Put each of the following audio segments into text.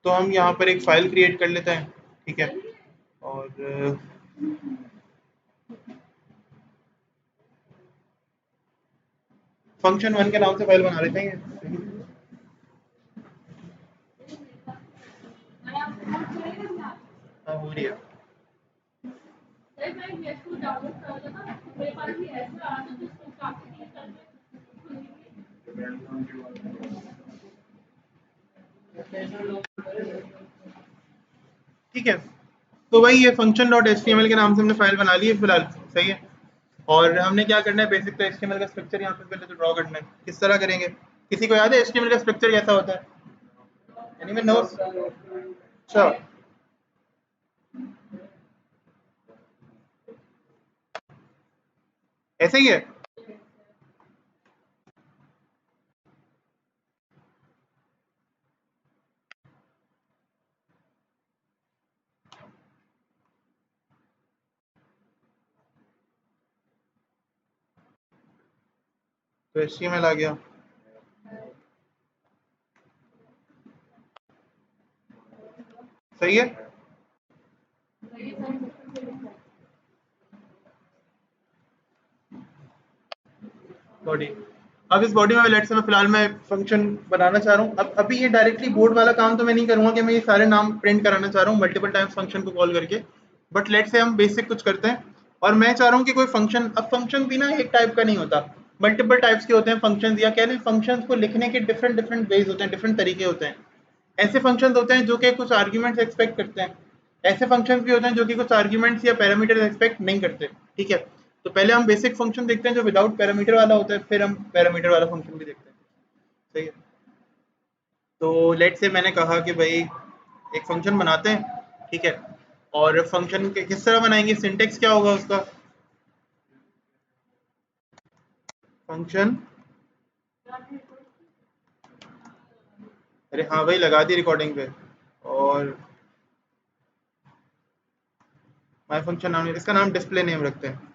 तो हम यहाँ पर एक फाइल क्रिएट कर लेते हैं, ठीक है, और फंक्शन 1 के नाम से फाइल बना लेते हैं। हाँ, हो रही है। ठीक है, तो भाई ये फंक्शन डॉट एच के नाम से हमने फाइल बना ली है फिलहाल, सही है। और हमने क्या करना है, बेसिक तो एच का स्ट्रक्चर यहाँ पे पहले तो ड्रॉ करना है। किस तरह करेंगे, किसी को याद है एच का स्ट्रक्चर कैसा होता है? Anyone nose? अच्छा, ऐसे ही है। तो एच आ गया, सही है। बॉडी, अब इस बॉडी में लेट्स से मैं फिलहाल मैं फंक्शन बनाना चाह रहा हूँ। अब अभी ये डायरेक्टली बोर्ड वाला काम तो मैं नहीं करूंगा कि मैं ये सारे नाम प्रिंट कराना चाह रहा हूँ मल्टीपल टाइम्स फंक्शन को कॉल करके, बट लेट्स से हम बेसिक कुछ करते हैं। और मैं चाह रहा हूँ कि कोई फंक्शन, अब फंक्शन भी ना एक टाइप का नहीं होता, मल्टीपल टाइप्स के होते हैं फंक्शन, या कह लें फंक्शन को लिखने के डिफरेंट डिफरेंट वेज होते हैं, डिफरेंट तरीके होते हैं। ऐसे फंक्शंस होते हैं जो कि कुछ आर्ग्यूमेंट्स एक्सपेक्ट करते हैं, ऐसे फंक्शंस भी होते हैं जो कि कुछ आर्ग्यूमेंट्स या पैरामीटर्स एक्सपेक्ट नहीं करते, ठीक है। तो पहले हम बेसिक फंक्शन देखते हैं जो विदाउट पैरामीटर वाला होता है, फिर हम पैरामीटर वाला फंक्शन भी देखते हैं, सही है। तो लेट से मैंने कहा कि भाई एक फंक्शन बनाते हैं, ठीक है, और फंक्शन के किस तरह बनाएंगे, सिंटेक्स क्या होगा उसका, फंक्शन, अरे हाँ भाई लगा दी रिकॉर्डिंग पे, और माय फंक्शन नाम, इसका नाम डिस्प्ले नेम रखते हैं।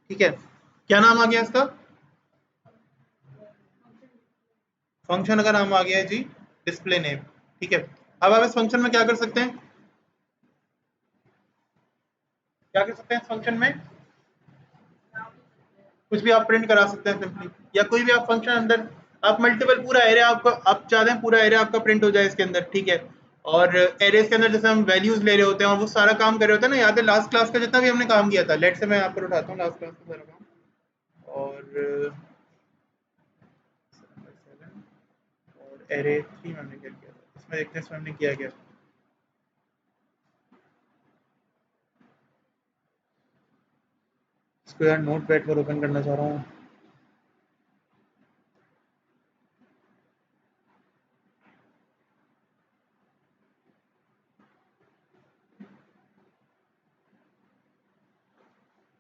ठीक है, क्या नाम आ गया इसका, फंक्शन का नाम आ गया है जी डिस्प्ले नेम, ठीक है। अब आप इस फंक्शन में क्या कर सकते हैं, क्या कर सकते हैं इस फंक्शन में, कुछ भी आप प्रिंट करा सकते हैं सिंपली, या कोई भी आप फंक्शन अंदर, आप मल्टीपल पूरा एरे आपका, आप चाहते हैं पूरा एरे आपका प्रिंट हो जाए इसके अंदर, ठीक है। और एरेज के अंदर जैसे हम वैल्यूज ले रहे होते हैं और वो सारा काम कर रहे होते हैं ना, याद है लास्ट क्लास का जितना भी हमने काम किया था, लेट से मैं यहाँ पर उठाता हूँ लास्ट क्लास का सारा काम, और एरे थ्री में हमने क्या किया था, इसमें देखते हैं इसमें हमने किया क्या। इसको यार नोट पैड पर ओपन करना चाह रहा हूँ।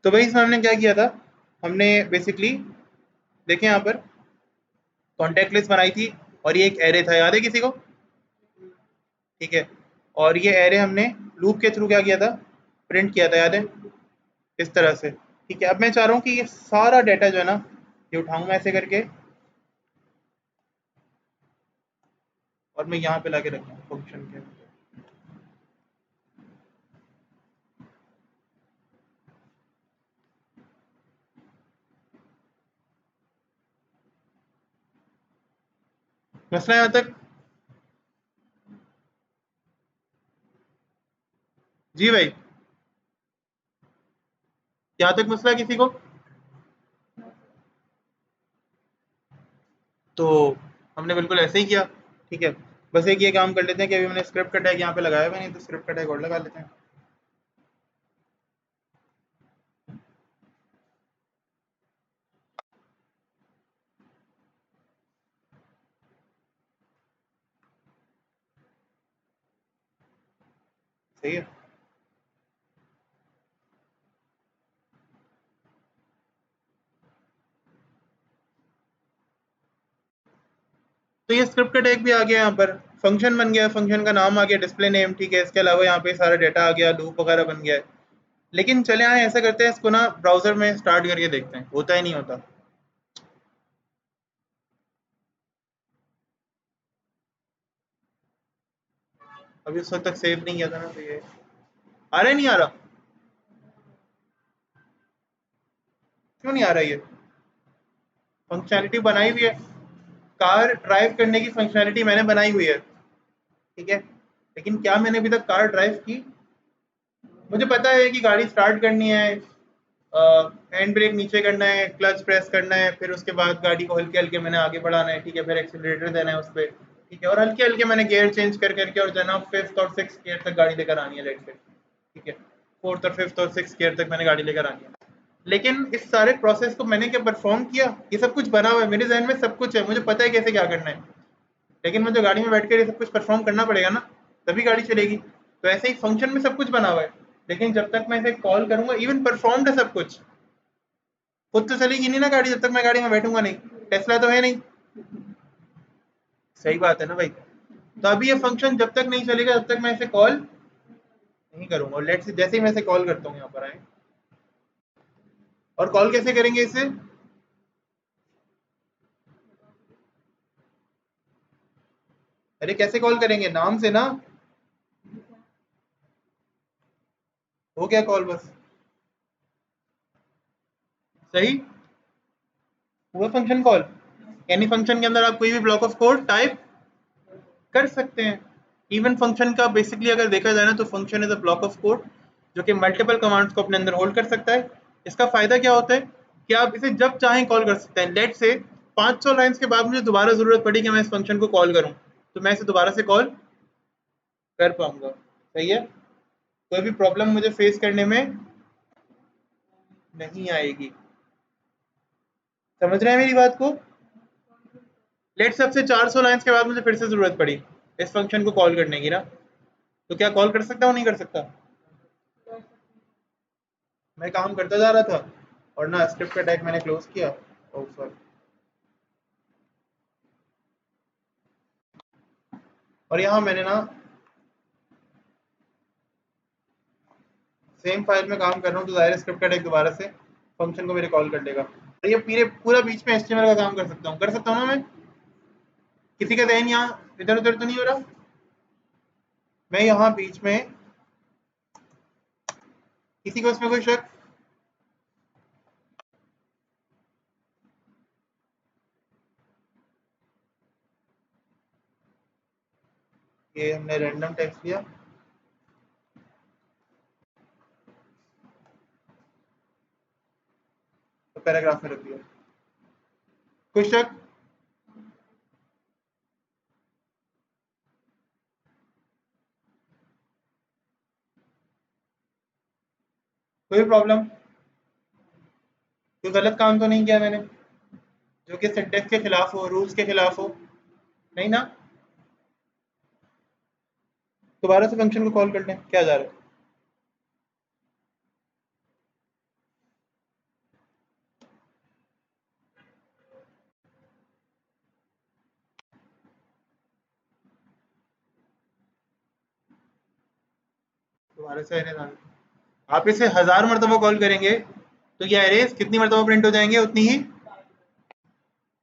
तो भाई इसमें हमने क्या किया था, हमने बेसिकली देखें यहाँ पर कॉन्टैक्ट लिस्ट बनाई थी, और ये एक एरे था, याद है किसी को, ठीक है। और ये एरे हमने लूप के थ्रू क्या किया था, प्रिंट किया था, याद है, इस तरह से, ठीक है। अब मैं चाह रहा हूँ कि ये सारा डाटा जो है ना, ये उठाऊँ मैं ऐसे करके, और मैं यहाँ पे लाके रखूँ फंक्शन के अंदर। मसला यहाँ तक, जी भाई, यहाँ तक मसला किसी को, तो हमने बिल्कुल ऐसे ही किया, ठीक है। बस एक ये काम कर लेते हैं कि अभी हमने स्क्रिप्ट का टैग यहाँ पे लगाया हुआ नहीं, तो स्क्रिप्ट का टैग और लगा लेते हैं, सही है। तो ये स्क्रिप्ट का टैग भी आ गया यहाँ पर, फंक्शन बन गया, फंक्शन का नाम आ गया, डिस्प्ले नेम, ठीक है। इसके अलावा यहाँ पे सारा डेटा आ गया, लूप वगैरह बन गया है। लेकिन चले आए ऐसा करते हैं, इसको ना ब्राउजर में स्टार्ट करके देखते हैं, होता ही नहीं होता। अभी उस वक्त तक सेव नहीं किया था ना, तो ये आ रहा है, नहीं आ रहा, क्यों नहीं आ रहा? ये फंक्शनैलिटी बनाई हुई है, कार ड्राइव करने की फंक्शनैलिटी मैंने बनाई हुई है, ठीक है। लेकिन क्या मैंने अभी तक कार ड्राइव की? मुझे पता है कि गाड़ी स्टार्ट करनी है, हैंड ब्रेक नीचे करना है, क्लच प्रेस करना है, फिर उसके बाद गाड़ी को हल्के हल्के मैंने आगे बढ़ाना है, ठीक है, फिर एक्सीलरेटर देना है उस पर, ठीक है, और हल्के हल्के मैंने गियर चेंज कर करके और जना फिफ्थ और सिक्स गियर तक गाड़ी लेकर आनी है, लेट से, ठीक है, फोर्थ और फिफ्थ और सिक्स गियर तक मैंने गाड़ी लेकर आनी है। लेकिन इस सारे प्रोसेस को मैंने क्या परफॉर्म किया? ये सब कुछ बना हुआ है मेरे जहन में, सब कुछ है, मुझे पता है कैसे क्या करना है, लेकिन मुझे गाड़ी में बैठ कर ये सब कुछ परफॉर्म करना पड़ेगा ना, तभी गाड़ी चलेगी। तो ऐसे ही फंक्शन में सब कुछ बना हुआ है, लेकिन जब तक मैं इसे कॉल करूंगा, इवन परफॉर्म्ड है सब कुछ, खुद तो चलेगी नहीं ना गाड़ी जब तक मैं गाड़ी में बैठूंगा नहीं, टेस्ला तो है नहीं। सही बात है ना भाई। तो अभी ये फंक्शन जब तक नहीं चलेगा तब तक मैं इसे कॉल नहीं करूंगा, और लेट्स जैसे ही मैं इसे कॉल करता हूँ यहाँ पर आए, और कॉल कैसे करेंगे इसे? अरे कैसे कॉल करेंगे? नाम से ना, हो गया कॉल बस, सही हुआ फंक्शन कॉल। यानी फंक्शन के अंदर आप कोई भी ब्लॉक ऑफ कोड टाइप कर सकते हैं। इवन फंक्शन का बेसिकली अगर देखा जाए ना, तो function is a block of code जो कि मल्टीपल कमांड्स को अपने अंदर होल्ड कर सकता है। इसका फायदा क्या होता है कि आप इसे जब चाहें कॉल कर सकते हैं। लेट से 500 लाइंस के बाद मुझे दोबारा जरूरत पड़ी कि मैं इस फंक्शन को कॉल करूं, तो मैं इसे दोबारा से कॉल कर पाऊंगा। सही है, कोई भी प्रॉब्लम मुझे फेस करने में नहीं आएगी। समझ रहे हैं मेरी बात को? लेट से अब से 400 लाइंस के बाद मुझे फिर से जरूरत पड़ी इस फंक्शन को कॉल करने की ना, तो क्या कॉल कर सकता हूँ, नहीं कर सकता? मैं काम करता जा रहा था और ना स्क्रिप्ट का टैग मैंने क्लोज किया। Oh sorry. और यहाँ मैंने ना सेम फाइल में काम कर रहा हूँ, तो जाहिर स्क्रिप्ट का टैग दोबारा से फंक्शन को मेरे कॉल कर लेगा। और ये पूरा बीच में एचटीएमएल का काम कर सकता हूँ ना मैं? किसी का ध्यान यहाँ इधर उधर तो नहीं हो रहा? मैं यहाँ बीच में, किसी को इसमें कोई शक? ये हमने रैंडम टेक्स्ट लिया, तो पैराग्राफ में रख दिया, कोई शक? कोई प्रॉब्लम? कोई गलत काम तो नहीं किया मैंने जो कि सिंटेक्स के खिलाफ हो, रूल्स के खिलाफ हो? नहीं ना? दोबारा से फंक्शन को कॉल कर लें, क्या जा रहा है? दोबारा से अरेज आप इसे 1000 मरतबा कॉल करेंगे तो ये अरेज कितनी मरतबा प्रिंट हो जाएंगे? उतनी ही।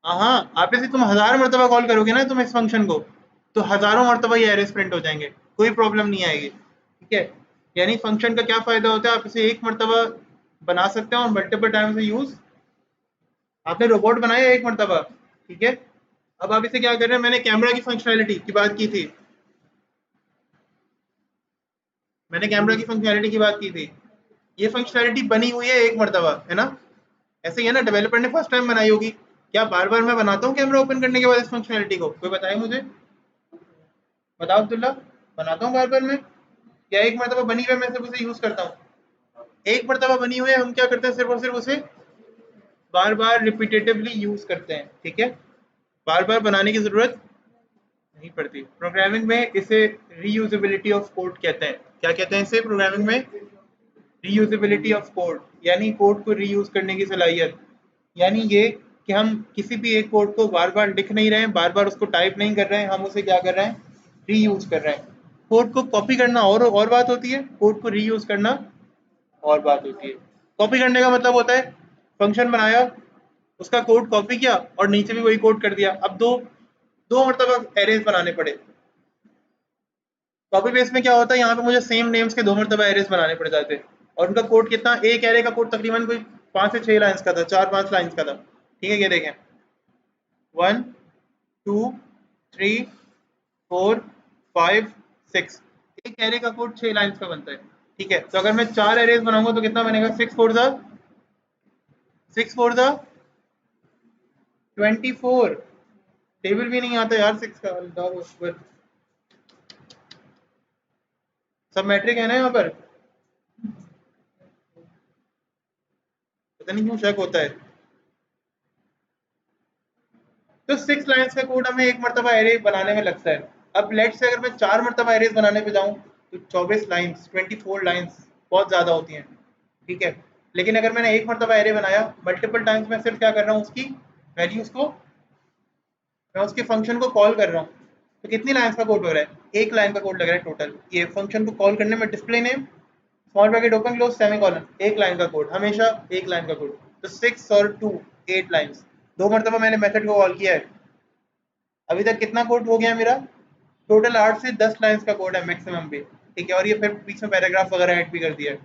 हाँ, आप इसे तुम 1000 मरतबा कॉल करोगे ना तुम इस फंक्शन को, तो हजारों मरतबा ये एरेस प्रिंट हो जाएंगे, कोई प्रॉब्लम नहीं आएगी, ठीक है। यानी फंक्शन का क्या फायदा होता है, आप इसे एक मरतबा बना सकते हैं और मल्टीपल टाइम से यूज। आपने रोबोट बनाया एक मरतबा, ठीक है। अब आप इसे क्या कर रहे हैं, मैंने कैमरा की फंक्शनैलिटी की बात की थी, मैंने कैमरा की फंक्शनैलिटी की बात की थी। ये फंक्शनैलिटी बनी हुई है एक मरतबा, है ना? ऐसे ही है ना, डेवलपर ने फर्स्ट टाइम बनाई होगी। क्या बार बार मैं बनाता हूँ कैमरा ओपन करने के बाद इस फंक्शनैलिटी को? कोई बताए मुझे, बताओ अब्दुल्ला। बनाता हूँ बार बार मैं, या एक मरतबा बनी हुई है मैं सिर्फ उसे यूज करता हूँ? एक मरतबा बनी हुई है, हम क्या करते हैं, सिर्फ और सिर्फ उसे बार बार रिपीटेटिवली यूज करते हैं, ठीक है। बार बार बनाने की जरूरत नहीं पड़ती। प्रोग्रामिंग में इसे रीयूजेबिलिटी ऑफ कोड कहते हैं। क्या कहते हैं इसे प्रोग्रामिंग में? रीयूजेबिलिटी ऑफ कोड, यानी कोड को रीयूज करने की सलाहियत। यानी ये कि हम किसी भी एक कोड को बार बार लिख नहीं रहे हैं, बार बार उसको टाइप नहीं कर रहे हैं, हम उसे क्या कर रहे हैं, रीयूज कर रहे हैं। कोड को कॉपी करना और बात होती है, कोड को रीयूज करना और बात होती है। कॉपी करने का मतलब होता है फंक्शन बनाया, उसका कोड कॉपी किया और नीचे भी वही कोड कर दिया। अब दो दो मरतबा एरेज बनाने पड़े। कॉपी पेस्ट में क्या होता है, यहाँ पे मुझे सेम नेम्स के दो मरतबा एरेज बनाने पड़ जाते हैं, और उनका कोड कितना, एक एरे का कोड तकरीबन कोई 5 से 6 लाइन्स का था, 4-5 लाइन्स का था। ठीक है, ये देखें 1 2 3 4 5 6, एक एरे का कोड 6 लाइन्स का बनता है। ठीक है, तो अगर मैं 4 एरेज बनाऊंगा तो कितना बनेगा, 6 4 टेबल भी नहीं आता यार 6 का, सब मैट्रिक है ना यहाँ पर, पता नहीं क्यों शक होता है। तो 6 लाइन्स का कोड हमें एक मरतबा एरे बनाने में लगता है। अब लेट से अगर मैं 4 मरतबा एरेज बनाने पे जाऊं तो 24 लाइन्स, 24 लाइन्स बहुत ज़्यादा होती हैं। ठीक है, लेकिन अगर मैंने एक मरतबा एरे बनाया, मल्टीपल टाइम्स मैं सिर्फ क्या कर रहा हूँ, उसकी वैल्यूज़ को, मैं उसके फंक्शन को कॉल कर रहा हूँ, तो कितनी लाइन्स का कोड हो रहा है, 1 लाइन का कोड लग रहा है टोटल। ये फंक्शन को कॉल करने में display name, small bracket open close semicolon, 1 line का कोड, हमेशा 1 लाइन का कोड। तो 6 और 2 8 लाइन्स, 2 मरतबा मैंने मेथड को कॉल किया है। अभी तक कितना कोड हो गया मेरा, टोटल 8 से 10 लाइन्स का कोड है मैक्सिमम भी। ठीक है, और ये फिर बीच में पैराग्राफ वगैरह ऐड भी कर दिया है।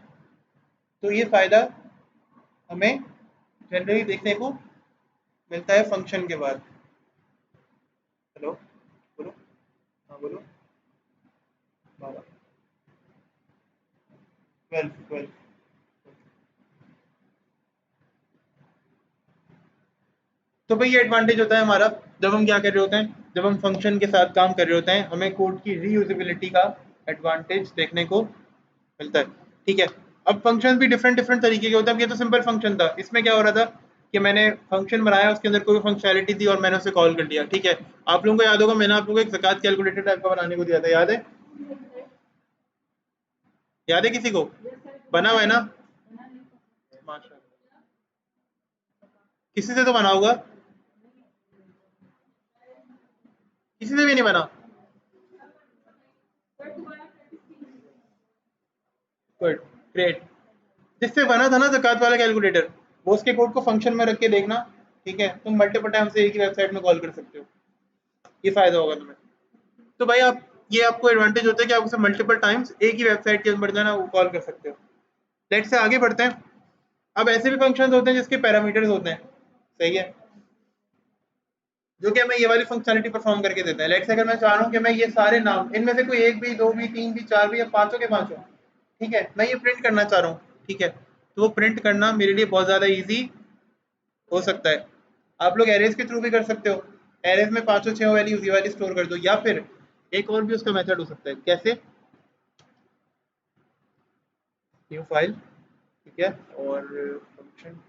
तो ये फ़ायदा हमें जनरली देखने को मिलता है फंक्शन के बाद। हेलो, बोलो, हाँ बोलो, 12 12। तो भाई ये एडवांटेज होता है हमारा, जब हम क्या कर रहे होते हैं, जब हम फंक्शन के साथ काम कर रहे होते हैं, हमें कोड की रीयूजेबिलिटी का एडवांटेज देखने को मिलता है। ठीक है, अब फंक्शन भी डिफरेंट डिफरेंट तरीके के होते हैं। अब ये तो सिंपल फंक्शन था, इसमें क्या हो रहा था कि मैंने फंक्शन बनाया, उसके अंदर कोई फंक्शनैलिटी थी और मैंने उसे कॉल कर दिया। ठीक है, आप लोगों को याद होगा मैंने आप लोगों को एक ज़कात कैलकुलेटर टाइप का बनाने को दिया था, याद है? याद है किसी को? बना हुआ है ना? माशाल्लाह, किसी से तो बना होगा, किसी से भी नहीं बना। Good, great. जिससे बना था ना ज़कात वाला कैलकुलेटर, वो उसके कोड को फंक्शन में रख के देखना। ठीक है, तुम मल्टीपल टाइम से एक ही वेबसाइट में कॉल कर सकते हो, ये फ़ायदा होगा तुम्हें। तो भाई आप, ये आपको एडवांटेज होता है कि आप उसे मल्टीपल टाइम्स एक ही वेबसाइट के अंदर जो है ना वो कॉल कर सकते हो। लेट से आगे बढ़ते हैं। अब ऐसे भी फंक्शंस होते हैं जिसके पैरामीटर्स होते हैं, सही है, जो कि हमें ये वाली फंक्शनलिटी परफॉर्म करके देता है। लेट से अगर मैं चाह रहा हूँ कि मैं ये सारे नाम, इनमें से कोई एक भी, दो भी, तीन भी, चार भी, या पांचों के पांचों, ठीक है, मैं ये प्रिंट करना चाह रहा हूँ। ठीक है, तो वो प्रिंट करना मेरे लिए बहुत ज़्यादा ईजी हो सकता है। आप लोग एरेज के थ्रू भी कर सकते हो, एरेज में पांचों छह वैल्यूज ये वाली स्टोर कर दो, या फिर एक और भी उसका मेथड हो सकता है। कैसे? न्यू फाइल, ठीक है, और फंक्शन,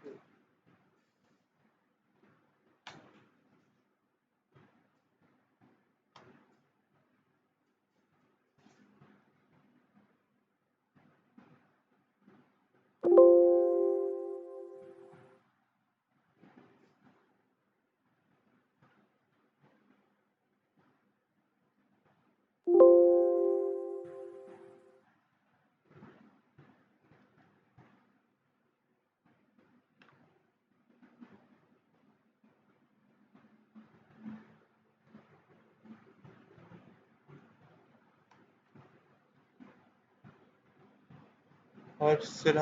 और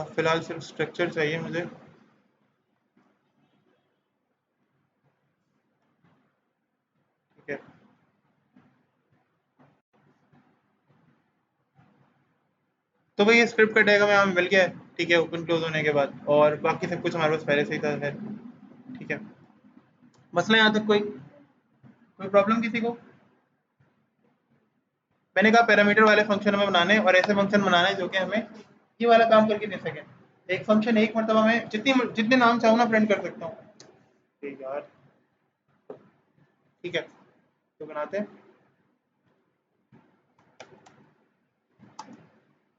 फिलहाल सिर्फ स्ट्रक्चर चाहिए मुझे। ठीक है, तो भाई ये स्क्रिप्ट का टैग हमें यहाँ मिल गया है। ठीक है, ओपन क्लोज होने के बाद, और बाकी सब कुछ हमारे पास पहले से ही था है। ठीक है, मसला यहाँ तक कोई कोई प्रॉब्लम किसी को? मैंने कहा पैरामीटर वाले फंक्शन हमें बनाने हैं, और ऐसे फंक्शन बनाना है जो कि हमें ये वाला काम करके दे सकें। एक फंक्शन एक मरतबा में जितनी जितने नाम चाहूँ ना प्रिंट कर सकता हूँ। ठीक यार, ठीक है, तो बनाते हैं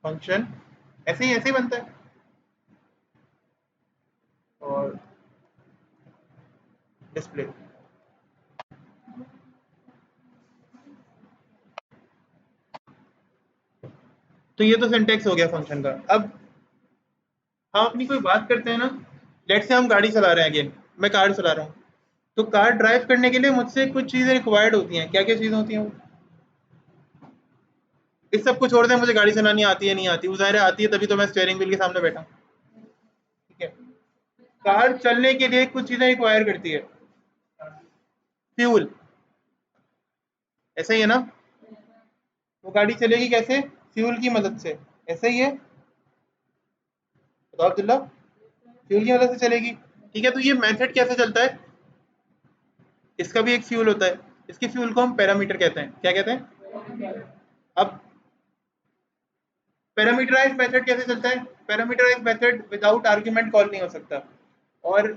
फंक्शन, ऐसे ही बनता है। और डिस्प्ले। तो ये तो सिंटेक्स हो गया फंक्शन का। अब हम अपनी कोई बात करते हैं ना, लेट्स से हम गाड़ी चला रहे हैं, अगेन मैं कार चला रहा हूँ, तो कार ड्राइव करने के लिए मुझसे कुछ चीज़ें रिक्वायर्ड होती हैं। क्या क्या चीज़ें होती हैं वो? इस सब को छोड़ दें, मुझे गाड़ी चलानी आती है नहीं आती, वो ज़ाहिर है आती है, तभी तो मैं स्टीयरिंग व्हील के सामने बैठा हूँ। ठीक है, कार चलने के लिए कुछ चीज़ें रिक्वायर करती है। फ्यूल, ऐसा ही है ना? वो गाड़ी चलेगी कैसे? फ्यूल की मदद से, ऐसा ही है? बताओ अब्दुल्ला, फ्यूल की मदद से चलेगी। ठीक है, तो ये मेथड कैसे चलता है? इसका भी एक फ्यूल होता है, इसके फ्यूल को हम पैरामीटर कहते हैं। क्या कहते हैं? अब पैरामीटराइज मेथड कैसे चलता है? Parameterize method without argument call नहीं हो सकता, और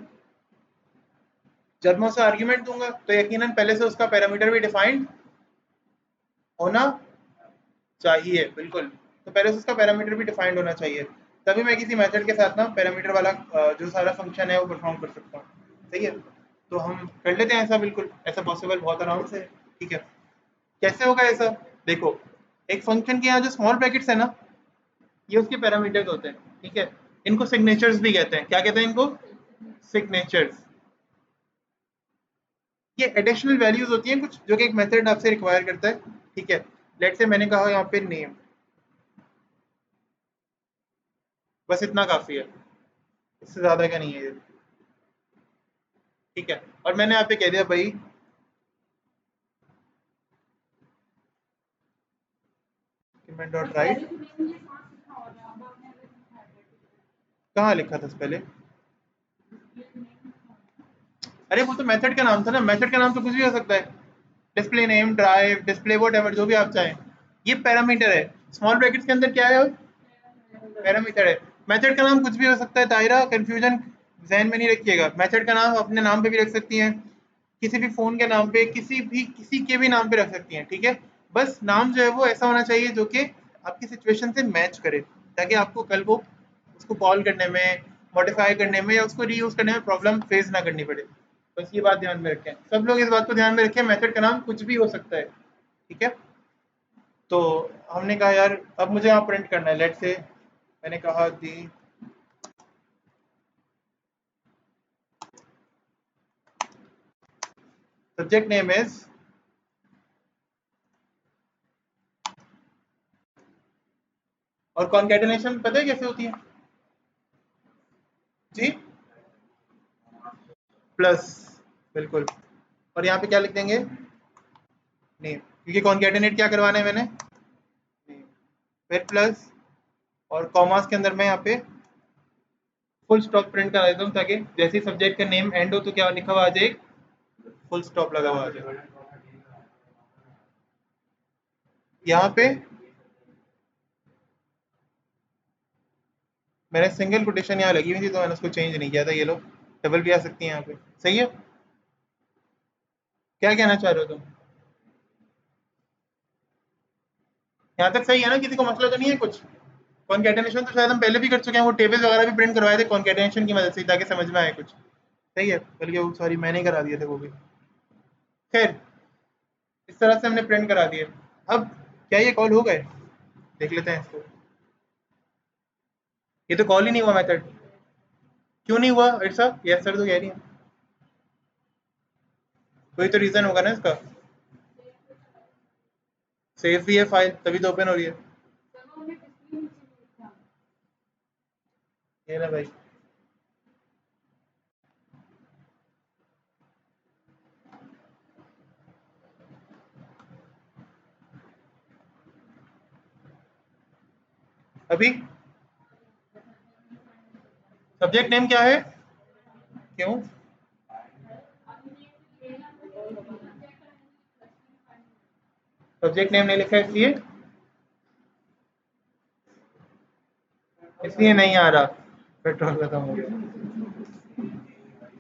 जब मैं उसे आर्ग्यूमेंट दूंगा तो यकीनन पहले से उसका पैरामीटर भी डिफाइंड होना चाहिए। बिल्कुल, तो पहले से उसका पैरामीटर भी डिफाइंड होना चाहिए, तभी मैं किसी मेथड के साथ ना पैरामीटर वाला जो सारा फंक्शन है वो परफॉर्म कर सकता हूँ। सही है, तो हम कर लेते हैं ऐसा, बिल्कुल ऐसा पॉसिबल बहुत आराम से। ठीक है, कैसे होगा ऐसा? देखो, एक फंक्शन के यहाँ जो स्मॉल ब्रैकेट्स है ना, ये उसके पैरामीटर्स होते हैं। ठीक है, इनको सिग्नेचर्स भी कहते हैं। क्या कहते हैं इनको? सिग्नेचर्स। ये एडिशनल वैल्यूज होती हैं कुछ, जो कि एक मेथड आपसे रिक्वायर करता है। ठीक है, लेट से मैंने कहा यहाँ पे नेम, बस इतना काफी है, इससे ज्यादा का नहीं है ये। ठीक है, और मैंने यहाँ पे कह दिया भाई मैं डॉट राइट, कहाँ लिखा था पहले? अरे वो तो मेथड का नाम था ना, मेथड का नाम तो कुछ भी हो सकता है, display name, drive, display vote ever, जो भी आप चाहें। ये पैरामीटर है, स्मॉल ब्रैकेट्स के अंदर क्या है? पैरामीटर है। मेथड का नाम कुछ भी हो सकता है, ताहिरा कंफ्यूजन जहन में नहीं रखिएगा। मेथड का नाम अपने नाम पे भी रख सकती हैं, किसी भी फोन के नाम पे, किसी के भी नाम पे रख सकती हैं। ठीक है, बस नाम जो है वो ऐसा होना चाहिए जो कि आपकी सिचुएशन से मैच करे, ताकि आपको कल को उसको कॉल करने में, मॉडिफाई करने में, या उसको रीयूज करने में प्रॉब्लम फेस ना करनी पड़े। बस ये बात ध्यान में रखें, सब लोग इस बात को ध्यान में रखें, मेथड का नाम कुछ भी हो सकता है। ठीक है, तो हमने कहा यार अब मुझे यहाँ प्रिंट करना है, लेट से मैंने कहा दी सब्जेक्ट नेम इज, और कॉन्केटेनेशन पता है कैसे होती है? जी, प्लस, बिल्कुल। और यहाँ पे क्या लिख देंगे? नेम, क्योंकि कॉन्केटेनेट क्या करवाना है मैंने? नेम, फिर प्लस, और कॉमास के अंदर मैं यहाँ पे फुल स्टॉप प्रिंट करा देता हूँ, ताकि जैसे ही सब्जेक्ट का नेम एंड हो तो क्या लिखा हुआ आ जाए? फुल स्टॉप लगा हुआ आ जाए। यहाँ पे मैंने सिंगल कोटेशन यहाँ लगी हुई थी, तो मैंने उसको चेंज नहीं किया था। ये लो, डबल भी आ सकती है यहाँ पे। सही है, क्या कहना चाह रहे हो तुम? यहाँ तक सही है ना? किसी को मसला तो नहीं है कुछ? कॉन्केटेनेशन तो शायद हम पहले भी कर चुके हैं, वो टेबल्स वगैरह भी प्रिंट करवाए थे कॉन्केटेनेशन की मदद से, ताकि समझ में आए कुछ। सही है, बल्कि वो सॉरी मैंने ही करा दिए थे वो भी। खैर, इस तरह से हमने प्रिंट करा दिए। अब क्या ये कॉल हो गए? देख लेते हैं इसको। ये तो कॉल ही नहीं हुआ मेथड। क्यों नहीं हुआ इट्सा? यस सर तो कह रही है, कोई तो रीजन होगा ना इसका। सेव भी है फाइल, तभी तो ओपन हो रही है। ये ना भाई, अभी सब्जेक्ट नेम क्या है? क्यों? सब्जेक्ट नेम नहीं लिखा है इसलिए? इसलिए नहीं आ रहा, पेट्रोल खत्म हो गया।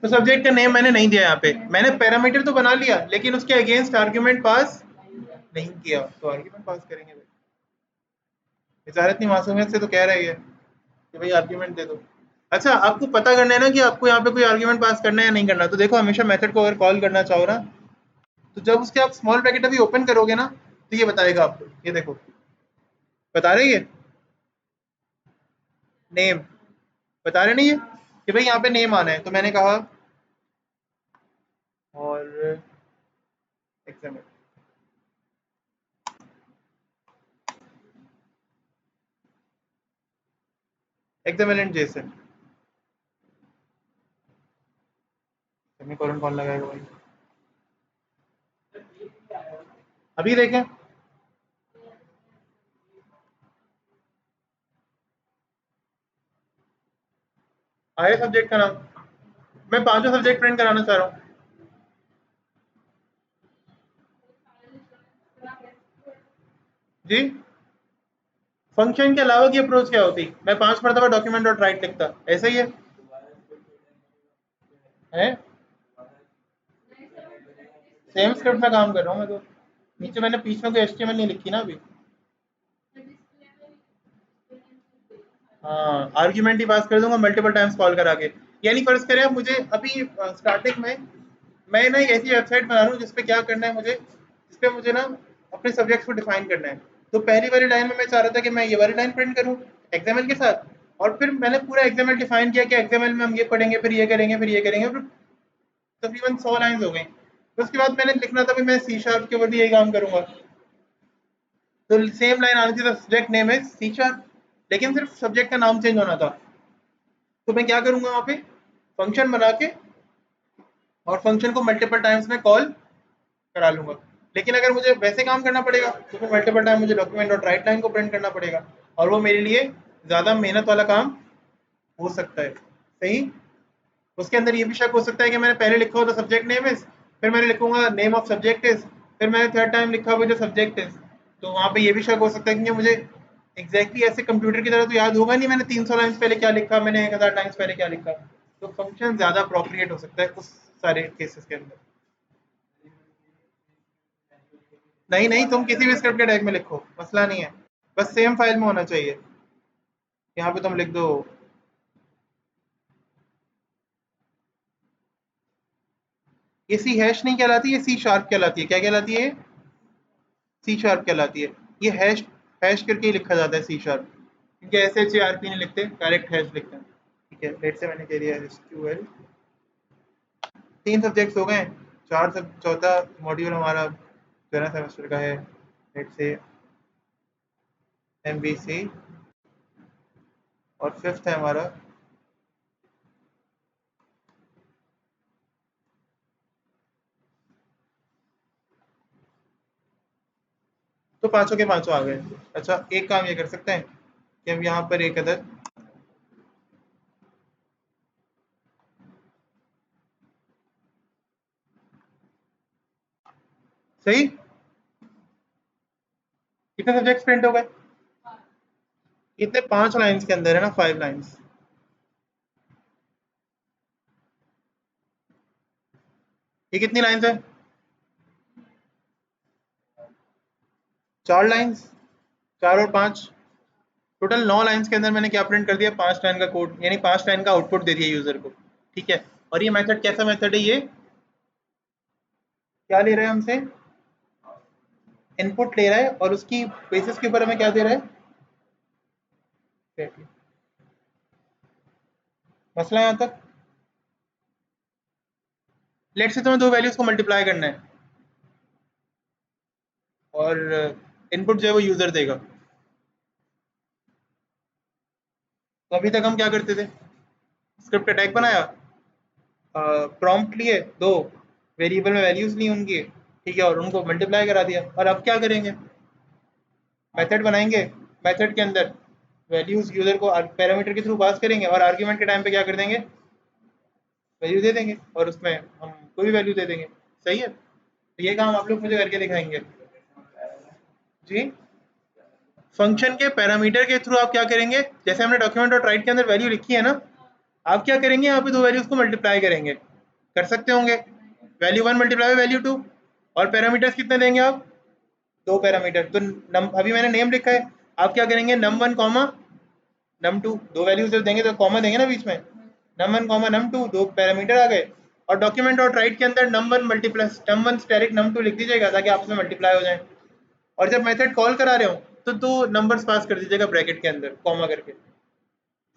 तो सब्जेक्ट का नेम मैंने नहीं दिया यहाँ पे, मैंने पैरामीटर तो बना लिया, लेकिन उसके अगेंस्ट आर्ग्यूमेंट पास नहीं किया। तो आर्ग्यूमेंट पास करेंगे भाई, बेचारा इतनी मासूमियत से तो कह रही है कि भाई आर्ग्यूमेंट दे दो। अच्छा, आपको पता करना है ना कि आपको यहाँ पे कोई आर्ग्यूमेंट पास करना है या नहीं करना। तो देखो, हमेशा मेथड को अगर कॉल करना चाहो ना, तो जब उसके आप स्मॉल ब्रैकेट अभी ओपन करोगे ना, तो ये बताएगा आपको। ये देखो, बता रही है नेम, बता रहे नहीं है कि भाई यहाँ पे नेम आना है। तो मैंने कहा और एग्जाम एग्जामिनेंट जेसन, सेमीकोलन कौन लगाएगा भाई? अभी देखें, आया सब्जेक्ट का नाम। मैं पांचों सब्जेक्ट प्रिंट कराना चाह रहा हूँ जी। फंक्शन के अलावा की अप्रोच क्या होती? मैं 5 मरतबा डॉक्यूमेंट डॉट राइट लिखता, ऐसा ही है? सेम स्क्रिप्ट में काम कर रहा हूँ मैं तो। नीचे मैंने बीच में कोई एचटीएमएल नहीं लिखी ना अभी। हाँ, आर्ग्यूमेंट ही पास कर दूंगा मल्टीपल टाइम्स कॉल करा के। यानी फर्ज करें आप मुझे अभी स्टार्टिंग में मैं ना एक ऐसी वेबसाइट बना रहा हूँ जिसपे क्या करना है मुझे, जिसपे मुझे ना अपने सब्जेक्ट्स को डिफाइन करना है। तो पहली वाली लाइन में मैं चाह रहा था कि मैं ये वाली लाइन प्रिंट करूँ एक्सएमएल के साथ, और फिर मैंने पूरा एक्सएमएल डिफाइन किया कि एक्सएमएल में हम ये पढ़ेंगे, फिर ये करेंगे, फिर ये करेंगे, फिर तकरीबन 100 लाइन्स हो गई। तो उसके बाद मैंने लिखना था कि मैं सी शार्प के ऊपर भी यही काम करूंगा। तो सेम लाइन आनी थी, सब्जेक्ट नेम है सी शार्प, लेकिन सिर्फ सब्जेक्ट का नाम चेंज होना था। तो मैं क्या करूंगा वहाँ पे, फंक्शन बना के और फंक्शन को मल्टीपल टाइम्स में कॉल करा लूंगा। लेकिन अगर मुझे वैसे काम करना पड़ेगा तो फिर मल्टीपल टाइम मुझे डॉक्यूमेंट डॉट राइट लाइन को प्रिंट करना पड़ेगा, और वो मेरे लिए ज़्यादा मेहनत वाला काम हो सकता है। सही। उसके अंदर ये भी शक हो सकता है कि मैंने पहले लिखा हो तो सब्जेक्ट नेम इज, फिर मैंने लिखूंगा नेम ऑफ सब्जेक्ट इज, फिर मैंने थर्ड टाइम लिखा हुआ जो सब्जेक्ट इज। तो वहाँ पे ये भी शक हो सकता है कि मुझे ऐसे कंप्यूटर की तरह तो याद होगा नहीं मैंने 300 लाइन्स पहले क्या लिखा, मैंने 1000 टाइम्स पहले क्या लिखा। तो फंक्शन ज़्यादा अप्रोप्रिएट हो सकता है उस सारे केसेस के अंदर। नहीं नहीं, तुम किसी भी स्क्रिप्ट के टैग में लिखो, मसला नहीं है, बस सेम फाइल में होना चाहिए। यहाँ पे तुम लिख दो, ये सी हैश नहीं कहलाती, ये सी शार्प कहलाती है। क्या कहलाती है? सी शार्प कहलाती है। ये हैश हैश करके ही लिखा जाता है सी शार्प, क्योंकि ऐसे एच ए आर पी नहीं लिखते, डायरेक्ट हैश लिखते हैं। ठीक है, लेट से मैंने कह दिया एस क्यू एल। 3 सब्जेक्ट्स हो गए। चौथा मॉड्यूल हमारा जो है ना सेमेस्टर का है, लेट से एम बी सी, और फिफ्थ है हमारा तो पांचों के पांचों आ गए। अच्छा, एक काम ये कर सकते हैं कि हम यहाँ पर एक अदद सही, कितने सब्जेक्ट्स प्रिंट हो गए? कितने? 5 लाइन्स के अंदर है ना, 5 लाइन्स। ये कितनी लाइन्स है? 4 लाइन्स, 4 और 5, टोटल 9 लाइन्स के अंदर मैंने क्या प्रिंट कर दिया? 5 लाइन का कोड, यानी 5 लाइन का आउटपुट दे दिया यूजर को। ठीक है, और ये मेथड कैसा मेथड है? ये क्या ले रहा है हमसे? इनपुट ले रहा है, और उसकी बेसिस के ऊपर हमें क्या दे रहा है? मसला यहाँ तक। लेट से तुम्हें दो वैल्यूज को मल्टीप्लाई करना है, और इनपुट जो है वो यूजर देगा। तो अभी तक हम क्या करते थे? स्क्रिप्ट अटैक बनाया, प्रॉम्प्ट लिए, दो वेरिएबल में वैल्यूज ली उनकी, ठीक है, और उनको मल्टीप्लाई करा दिया। और अब क्या करेंगे? मेथड बनाएंगे, मेथड के अंदर वैल्यूज यूजर को पैरामीटर के थ्रू पास करेंगे, और आर्ग्यूमेंट के टाइम पे क्या कर देंगे? वैल्यू दे देंगे, और उसमें हम कोई भी वैल्यू दे देंगे। सही है, तो ये काम आप लोग मुझे करके दिखाएंगे जी। फंक्शन के पैरामीटर के थ्रू आप क्या करेंगे? जैसे हमने डॉक्यूमेंट डॉट राइट के अंदर वैल्यू लिखी है ना, आप क्या करेंगे? यहाँ पे दो वैल्यूज को मल्टीप्लाई करेंगे, कर सकते होंगे, वैल्यू 1 मल्टीप्लाई वैल्यू 2, और पैरामीटर्स कितने देंगे आप? 2 पैरामीटर। तो अभी मैंने नेम लिखा है, आप क्या करेंगे? num1 कॉमा num2 दो वैल्यूज जब देंगे तो कॉमा देंगे ना बीच में, num1 कॉमा num2 दो पैरामीटर आ गए, और डॉक्यूमेंट डॉट राइट के अंदर num1 multiplies num1 steric num2 लिख दीजिएगा ताकि आपस में मल्टीप्लाई हो जाए। और जब मेथड कॉल करा रहे हो तो दो नंबर्स पास कर दीजिएगा ब्रैकेट के अंदर कॉमा करके,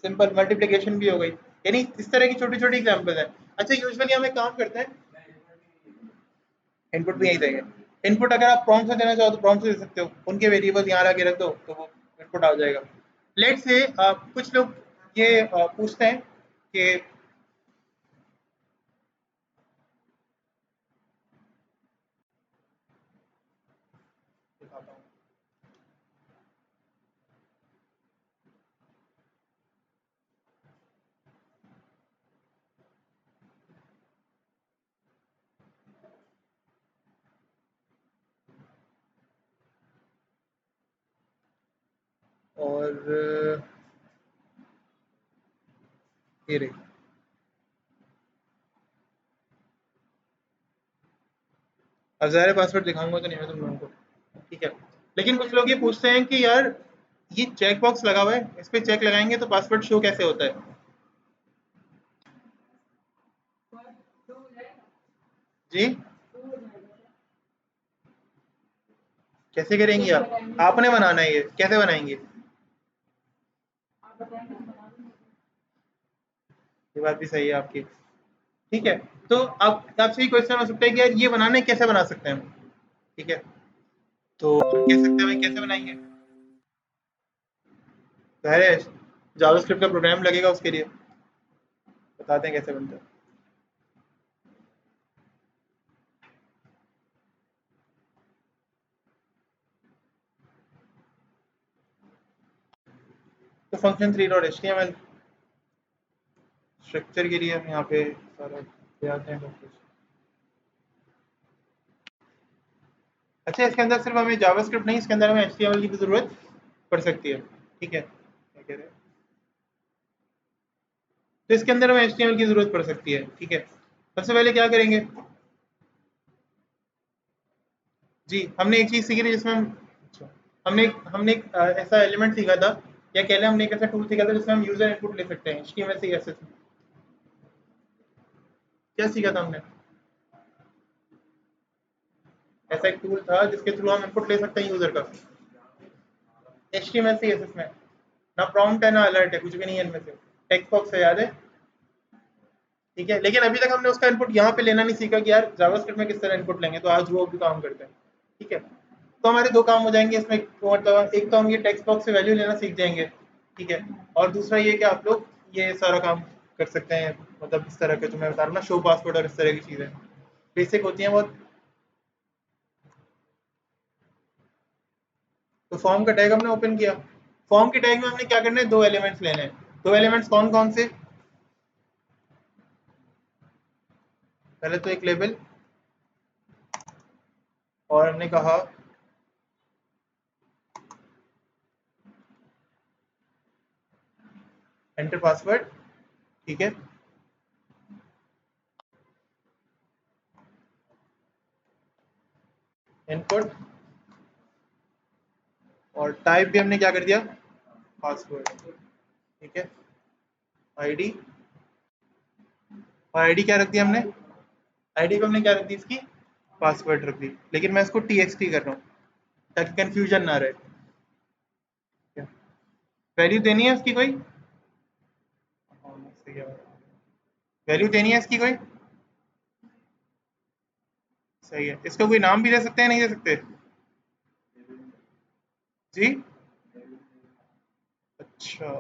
सिंपल मल्टीप्लिकेशन भी हो गई। यानी इस तरह की छोटी छोटी एग्जांपल है। अच्छा यूजुअली हम एक काम करते हैं, इनपुट भी यही देंगे। इनपुट अगर आप प्रॉम्प्ट से देना चाहो तो प्रॉम्प्ट से दे सकते हो, उनके वेरिएबल्स यहाँ लाके रख दो तो वो इनपुट आ जाएगा। लेट्स से कुछ लोग ये पूछते हैं कि और ये रही, अब ज़ाहिर पासवर्ड दिखाऊंगा तो नहीं मैं तुम लोगों को, ठीक है। लेकिन कुछ लोग ये पूछते हैं कि यार ये चेक बॉक्स लगा हुआ है, इस पे चेक लगाएंगे तो पासवर्ड शो कैसे होता है? जी कैसे करेंगी आप? आपने बनाना है, ये कैसे बनाएंगे? ये बात भी सही है आपकी, ठीक है। तो आप आपसे ये क्वेश्चन हो सकता है कि यार ये बनाना है कैसे बना सकते हैं हम, ठीक है। तो हम कह सकते हैं भाई कैसे बनाएंगे, जाहिर है जावास्क्रिप्ट का प्रोग्राम लगेगा उसके लिए, बताते हैं कैसे बनता है। तो फंक्शन 3.html स्ट्रक्चर के लिए हम यहाँ पे सारा ले आते हैं सब कुछ। अच्छा इसके अंदर सिर्फ हमें जावास्क्रिप्ट नहीं, इसके अंदर हमें एचटीएमएल की भी जरूरत पड़ सकती है, ठीक है। क्या कह रहे हैं? तो इसके अंदर हमें एचटीएमएल की जरूरत पड़ सकती है, ठीक है। सबसे पहले क्या करेंगे, जी हमने एक चीज सीखी थी जिसमें हम, अच्छा, हमने एक ऐसा एलिमेंट सीखा था, या कह लें हमने एक ऐसा टूल सीखा था जिसमें हम यूजर इनपुट ले सकते हैं एचटीएमएल सीएसएस में। क्या सीखा था हमने? ऐसा एक टूल था जिसके थ्रू हम इनपुट ले सकते हैं यूजर का एचटीएमएल सीएसएस में। ना प्रॉम्प्ट है ना अलर्ट है, कुछ भी नहीं है इनमें से, टेक्स्ट बॉक्स है, याद है, ठीक है। लेकिन अभी तक हमने उसका इनपुट यहाँ पे लेना नहीं सीखा कि यार जावास्क्रिप्ट में किस तरह इनपुट लेंगे, तो आज वो भी काम करते हैं, ठीक है। तो हमारे दो काम हो जाएंगे इसमें, तो मतलब एक तो हम ये टेक्स्ट बॉक्स से वैल्यू लेना सीख जाएंगे, ठीक है। और दूसरा ये कि आप लोग ये सारा काम कर सकते हैं, मतलब इस तरह के जो मैं बता रहा हूँ ना, शो पासवर्ड और इस तरह की चीज़ें बेसिक होती हैं बहुत। तो फॉर्म का टैग हमने ओपन किया, फॉर्म के टैग में हमने क्या करना है, दो एलिमेंट्स लेने हैं। दो एलिमेंट्स कौन कौन से? पहले तो एक लेबल, और हमने कहा एंटर पासवर्ड, ठीक है। इनपुट, और टाइप भी हमने क्या कर दिया, पासवर्ड, ठीक है। आईडी, और आईडी क्या रख दिया हमने, आईडी पे हमने क्या रख दी इसकी, पासवर्ड रख दी। लेकिन मैं इसको टीएक्सटी कर रहा हूँ ताकि कंफ्यूजन ना रहे, वैल्यू देनी है इसकी कोई, वैल्यू देनी है इसकी कोई, सही है। इसका कोई नाम भी दे सकते हैं, नहीं दे सकते? जी अच्छा,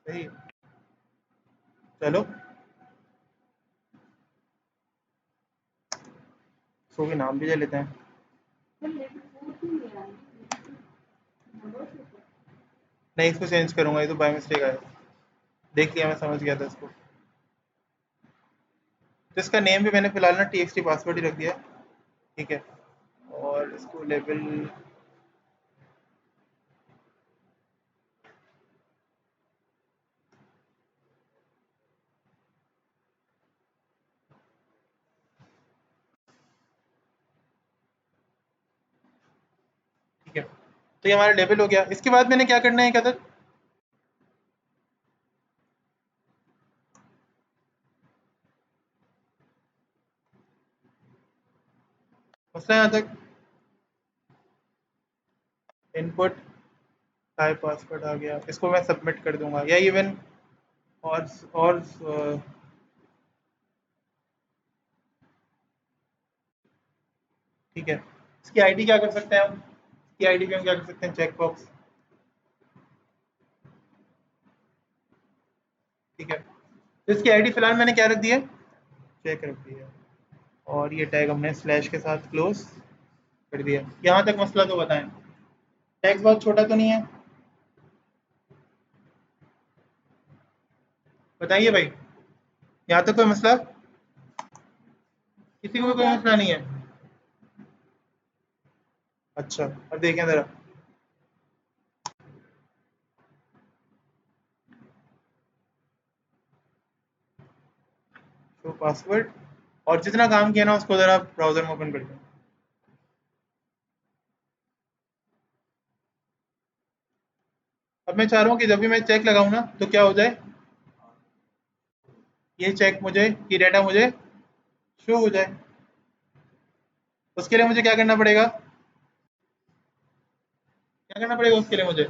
सही, चलो इसको भी नाम भी दे लेते हैं। नहीं इसको चेंज करूंगा, ये तो बाय मिस्टेक आया, देख लिया, मैं समझ गया था इसको। तो इसका नेम भी मैंने फिलहाल ना टीएक्सटी पासवर्ड ही रख दिया है, ठीक है। और इसको लेबल, ठीक है। तो ये हमारा लेबल हो गया। इसके बाद मैंने क्या करना है, क्या था, मसला यहाँ तक इनपुट टाइप पासवर्ड आ गया, इसको मैं सबमिट कर दूंगा, या इवन और ठीक है। इसकी आईडी क्या कर सकते हैं हम, इसकी आईडी पे हम क्या कर सकते हैं, चेक बॉक्स, ठीक है। तो इसकी आईडी फिलहाल मैंने क्या रख दी है, चेक रख दी है, और ये टैग हमने स्लैश के साथ क्लोज कर दिया। यहाँ तक मसला तो बताएं, टैक्स बहुत छोटा तो नहीं है, बताइए भाई, यहाँ तक कोई मसला, किसी को भी कोई मसला नहीं है। अच्छा, अब देखें ज़रा, शो पासवर्ड, और जितना काम किया ना उसको ज़रा ब्राउज़र में ओपन कर दें। अब मैं चाह रहा हूँ कि जब भी मैं चेक लगाऊँ ना तो क्या हो जाए, ये चेक मुझे, ये डाटा मुझे शो हो जाए। उसके लिए मुझे क्या करना पड़ेगा, क्या करना पड़ेगा उसके लिए मुझे,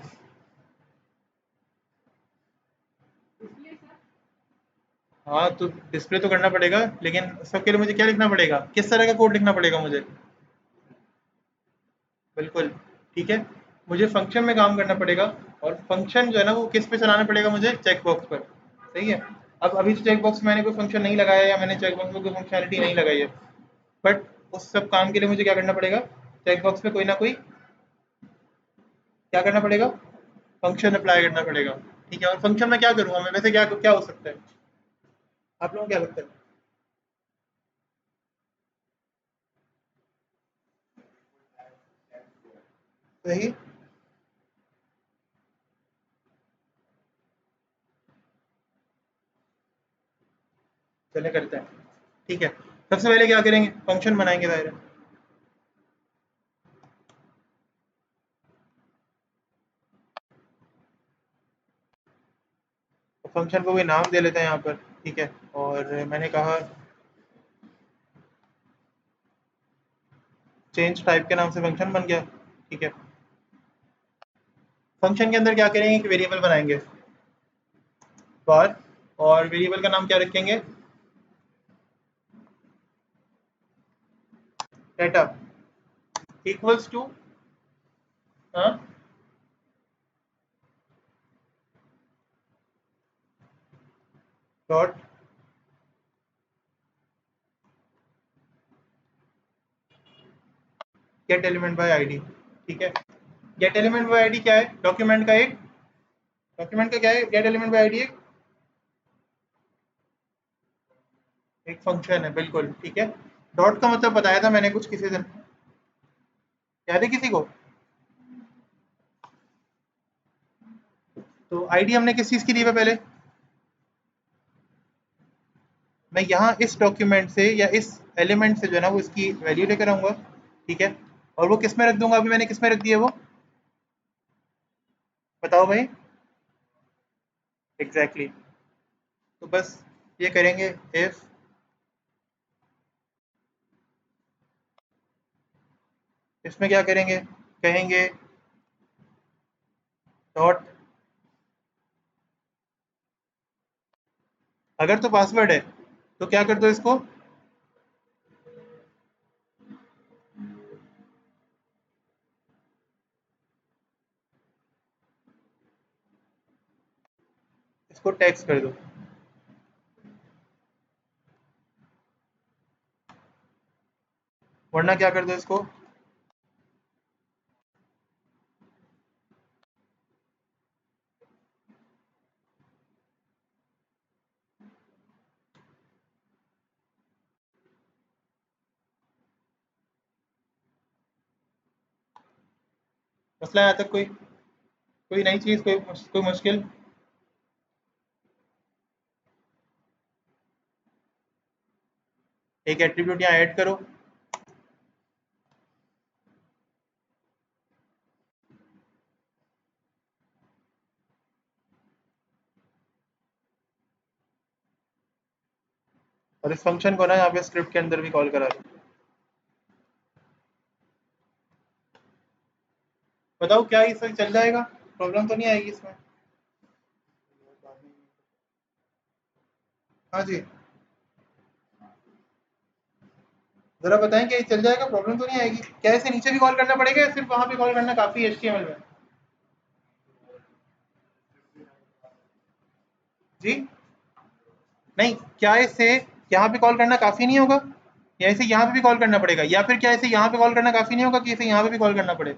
हाँ तो डिस्प्ले तो करना पड़ेगा, लेकिन सबके लिए मुझे क्या लिखना पड़ेगा, किस तरह का कोड लिखना पड़ेगा मुझे, बिल्कुल, ठीक है। मुझे फंक्शन में काम करना पड़ेगा, और फंक्शन जो है ना वो किस पे चलाना पड़ेगा मुझे, चेक बॉक्स पर, सही है। अब अभी तो चेक बॉक्स में मैंने कोई फंक्शन नहीं लगाया, या मैंने चेक बॉक्स में कोई फंक्शनलिटी नहीं लगाई है, बट उस सब काम के लिए मुझे क्या करना पड़ेगा, चेक बॉक्स पे कोई ना कोई क्या करना पड़ेगा, फंक्शन अप्लाई करना पड़ेगा, ठीक है। और फंक्शन में क्या करूँगा मैं, वैसे क्या क्या हो सकता है, आप लोगों को क्या लगता है, सही, चले करते हैं, ठीक है। सबसे पहले क्या करेंगे, फंक्शन बनाएंगे दायरे, फंक्शन को भी नाम दे लेते हैं यहाँ पर, ठीक है। और मैंने कहा चेंज टाइप के नाम से फंक्शन बन गया, ठीक है। फंक्शन के अंदर क्या करेंगे कि वेरिएबल बनाएंगे बार, और वेरिएबल का नाम क्या रखेंगे, डेटा इक्वल्स टू, हाँ, dot gate element by ID, ठीक है। गेट एलिमेंट बाय आईडी क्या है, डॉक्यूमेंट का एक, डॉक्यूमेंट का क्या है, गेट एलिमेंट बाय आईडी एक एक फंक्शन है, बिल्कुल ठीक है। डॉट का मतलब बताया था मैंने कुछ किसी दिन, याद है किसी को, तो आईडी हमने किस चीज़ की दी है पहले, मैं यहाँ इस डॉक्यूमेंट से या इस एलिमेंट से जो है ना वो इसकी वैल्यू लेकर आऊँगा, ठीक है। और वो किस में रख दूंगा, अभी मैंने किस में रख दिया वो, बताओ भाई, एग्जैक्टली exactly. तो बस ये करेंगे, इफ इसमें क्या करेंगे, कहेंगे डॉट, अगर तो पासवर्ड है तो क्या कर दो इसको, इसको टैक्स कर दो, वरना क्या कर दो इसको, मसला यहाँ तक कोई, कोई नई चीज़, कोई मुश्किल, एक एट्रीब्यूट यहाँ ऐड करो, और इस फंक्शन को ना यहाँ पे स्क्रिप्ट के अंदर भी कॉल करा दो। बताओ क्या इसमें चल जाएगा, प्रॉब्लम तो नहीं आएगी इसमें? हाँ जी, जरा बताएं क्या ये चल जाएगा, प्रॉब्लम तो नहीं आएगी? क्या इसे नीचे भी कॉल करना पड़ेगा या सिर्फ वहां पे कॉल करना काफी है HTML में? जी नहीं, क्या इसे यहाँ पे कॉल करना काफी नहीं होगा, या इसे यहाँ पे भी कॉल करना पड़ेगा, या फिर क्या इसे यहाँ पे कॉल करना काफी नहीं होगा कि इसे यहाँ पे भी कॉल करना पड़े?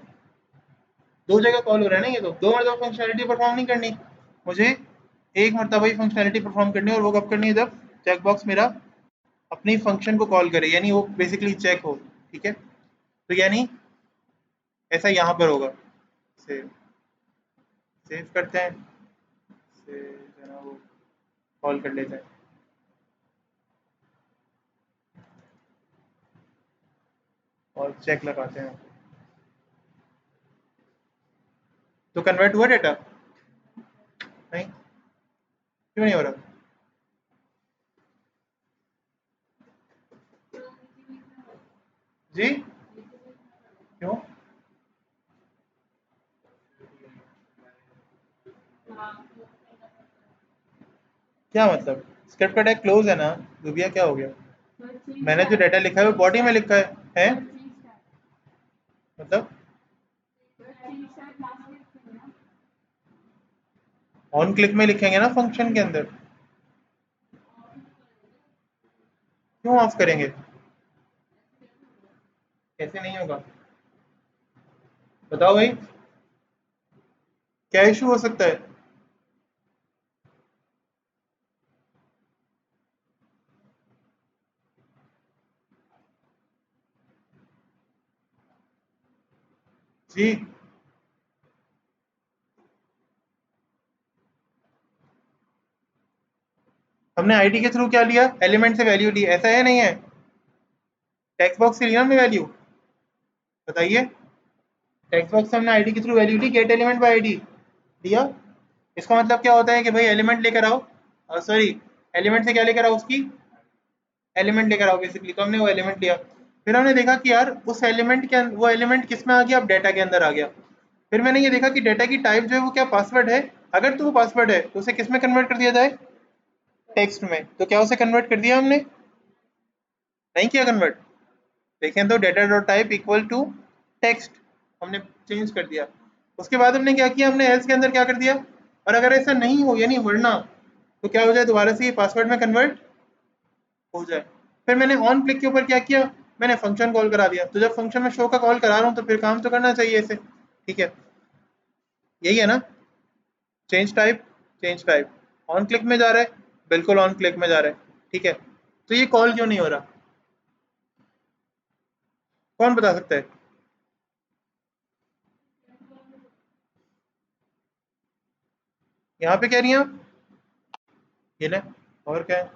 दो जगह कॉल हो रहा है ना, ये तो दो मरतबा फंक्शनैलिटी परफॉर्म नहीं करनी मुझे, एक मरतबा ही फंक्शनैलिटी परफॉर्म करनी है, और वो कब करनी है? जब चेकबॉक्स मेरा अपनी फंक्शन को कॉल करे, यानी वो बेसिकली चेक हो। ठीक है, तो यानी ऐसा यहाँ पर होगा। सेव सेव करते हैं, से जो है ना वो कॉल कर लेते हैं, और चेक लगाते हैं। तो कन्वर्ट हुआ डेटा? नहीं, क्यों नहीं हो रहा? जी क्यों? क्या मतलब? स्क्रिप्ट का टैग क्लोज है ना दुबिया, क्या हो गया? मैंने जो डाटा लिखा है वो बॉडी में लिखा है? मतलब ऑन क्लिक में लिखेंगे ना फंक्शन के अंदर, क्यों ऑफ करेंगे? कैसे नहीं होगा, बताओ भाई, क्या इशू हो सकता है? जी हमने आईडी के थ्रू क्या लिया? एलिमेंट से वैल्यू ली, ऐसा है नहीं है? टेक्स्ट बॉक्स से लिया हमने वैल्यू, बताइए। टेक्स्ट बॉक्स से हमने आईडी के थ्रू वैल्यू ली, गेट एलिमेंट बाय आईडी लिया। इसका मतलब क्या होता है कि भाई एलिमेंट लेकर आओ, सॉरी, एलिमेंट से क्या लेकर आओ? उसकी एलिमेंट लेकर आओ बेसिकली। तो हमने वो एलिमेंट लिया, फिर हमने देखा कि यार उस एलिमेंट के वो एलिमेंट किस में आ गया? अब डाटा के अंदर आ गया। फिर मैंने ये देखा कि डाटा की टाइप जो है वो क्या पासवर्ड है, अगर तो वो पासवर्ड है तो उसे किस में कन्वर्ट कर दिया जाए? टेक्स्ट में। तो क्या उसे कन्वर्ट कर दिया हमने? नहीं किया कन्वर्ट। देखें तो data dot type equal to text, हमने चेंज कर दिया। उसके बाद हमने क्या किया? हमने एल्स के अंदर क्या कर दिया? और अगर ऐसा नहीं हो यानी वरना, तो क्या हो जाए? दोबारा से ये पासवर्ड में कन्वर्ट हो जाए। फिर मैंने ऑन क्लिक के ऊपर क्या किया? मैंने फंक्शन कॉल करा दिया। तो जब फंक्शन में शो का कॉल करा रहा हूँ तो फिर काम तो करना चाहिए इसे, ठीक है? यही है ना? Change type, change type, on click में जा रहा है, बिल्कुल ऑन क्लिक में जा रहा है, ठीक है? तो ये कॉल क्यों नहीं हो रहा, कौन बता सकता है? यहाँ पे कह रही हैं आप, ये ले, और क्या है?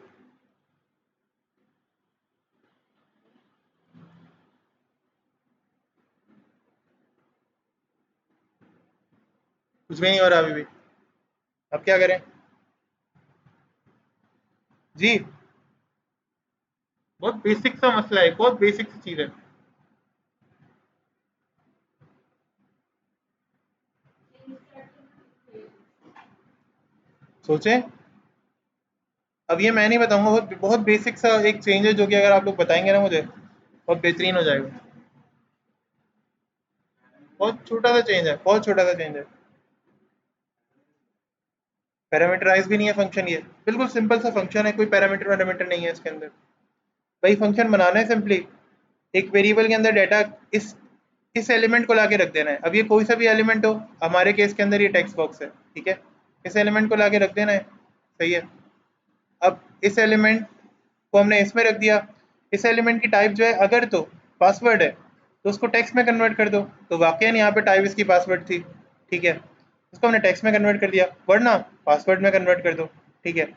कुछ भी नहीं हो रहा अभी भी, अब क्या करें? जी बहुत बेसिक सा मसला है, बहुत बेसिक सी चीज है। सोचें, अब ये मैं नहीं बताऊंगा, बहुत बहुत बेसिक सा एक चेंज है जो कि अगर आप लोग बताएंगे ना मुझे, बहुत बेहतरीन हो जाएगा। बहुत छोटा सा चेंज है, बहुत छोटा सा चेंज है। पैरामीटराइज भी नहीं है फंक्शन, ये बिल्कुल सिंपल सा फंक्शन है, कोई पैरामीटर पैरामीटर नहीं है इसके अंदर। भाई फंक्शन बनाना है सिंपली, एक वेरिएबल के अंदर डाटा इस एलिमेंट को लाके रख देना है। अब ये कोई सा भी एलिमेंट हो, हमारे केस के अंदर ये टेक्स्ट बॉक्स है, ठीक है? इस एलिमेंट को लाके रख देना है, सही है? अब इस एलिमेंट को हमने इसमें रख दिया, इस एलिमेंट की टाइप जो है अगर तो पासवर्ड है तो उसको टेक्स्ट में कन्वर्ट कर दो। तो वाकई यहाँ पे टाइप इसकी पासवर्ड थी, ठीक है? उसको हमने टेक्स्ट में कन्वर्ट कर दिया, वरना पासवर्ड में कन्वर्ट कर दो, ठीक है?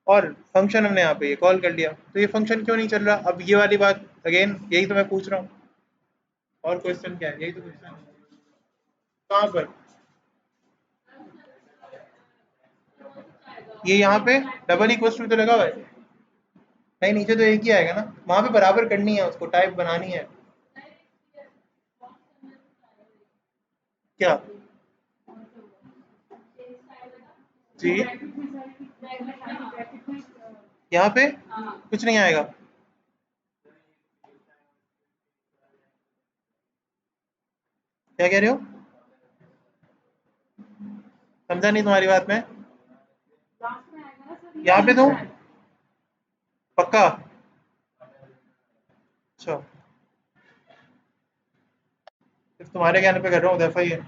और फंक्शन हमने यहाँ पे ये कॉल कर लिया। तो ये फंक्शन क्यों नहीं चल रहा? अब ये वाली बात अगेन, यही तो मैं पूछ रहा हूँ। और क्वेश्चन क्या है? यही तो क्वेश्चन है। कहाँ पर? ये यहाँ पे डबल इक्वल टू तो लगा हुआ है, नहीं, नीचे तो एक ही आएगा ना, वहां पे बराबर करनी है, उसको टाइप बनानी है। क्या? जी, यहाँ पे कुछ नहीं आएगा। क्या कह रहे हो? समझा नहीं तुम्हारी बात में। यहाँ पे तो पक्का। अच्छा, सिर्फ तुम्हारे कहने पे कर रहा हूँ दफा ये।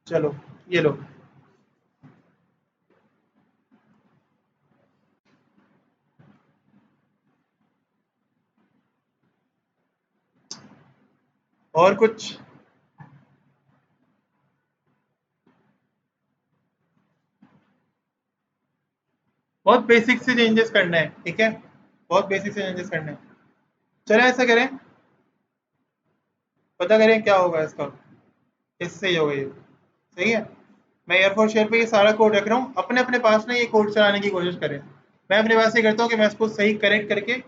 चलो, ये लो। और कुछ? बहुत बेसिक से चेंजेस करना है, ठीक है? बहुत बेसिक से चेंजेस करने हैं। चलो ऐसा करें, पता करें क्या होगा इसका, कैसे सही होगा ये। सही है। मैं एयरफोर्स शेयर पे ये सारा कोड रख रहा हूँ, अपने अपने पास ना ये कोड चलाने की कोशिश करें। मैं अपने पास ये करता हूँ कि मैं इसको सही करेक्ट करके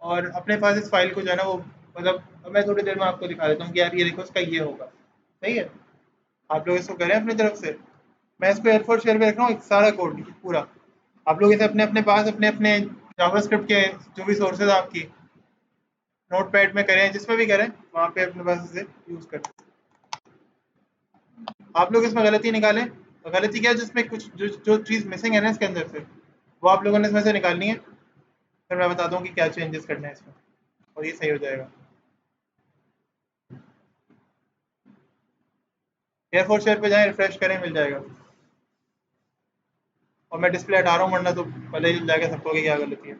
और अपने पास इस फाइल को जो है ना वो, मतलब मैं थोड़ी देर में आपको दिखा देता हूँ कि यार ये देखो इसका ये होगा। सही है। आप लोग इसको करें अपनी तरफ से। मैं इसको एयरफोर्स शेयर पे रख रहा हूँ, एक सारा कोड पूरा। आप लोग इसे अपने अपने पास अपने अपने जावास्क्रिप्ट के जो भी सोर्सेज आपकी नोटपैड में करें, जिसमें भी करें, वहाँ पे अपने पास इसे यूज़ करें। आप लोग इसमें गलती निकालें। गलती क्या है, जिसमें कुछ जो चीज़ मिसिंग है ना इसके अंदर से, वो आप लोगों ने इसमें से निकालनी है। फिर मैं बताता हूँ कि क्या चेंजेस करने हैं इसमें, और ये सही हो जाएगा। एयरफोर्स शेयर पे जाएं, रिफ्रेश करें, मिल जाएगा। और मैं डिस्प्ले हटा रहा हूँ, वरना तो पहले ही जाके सबको कि क्या गलती है।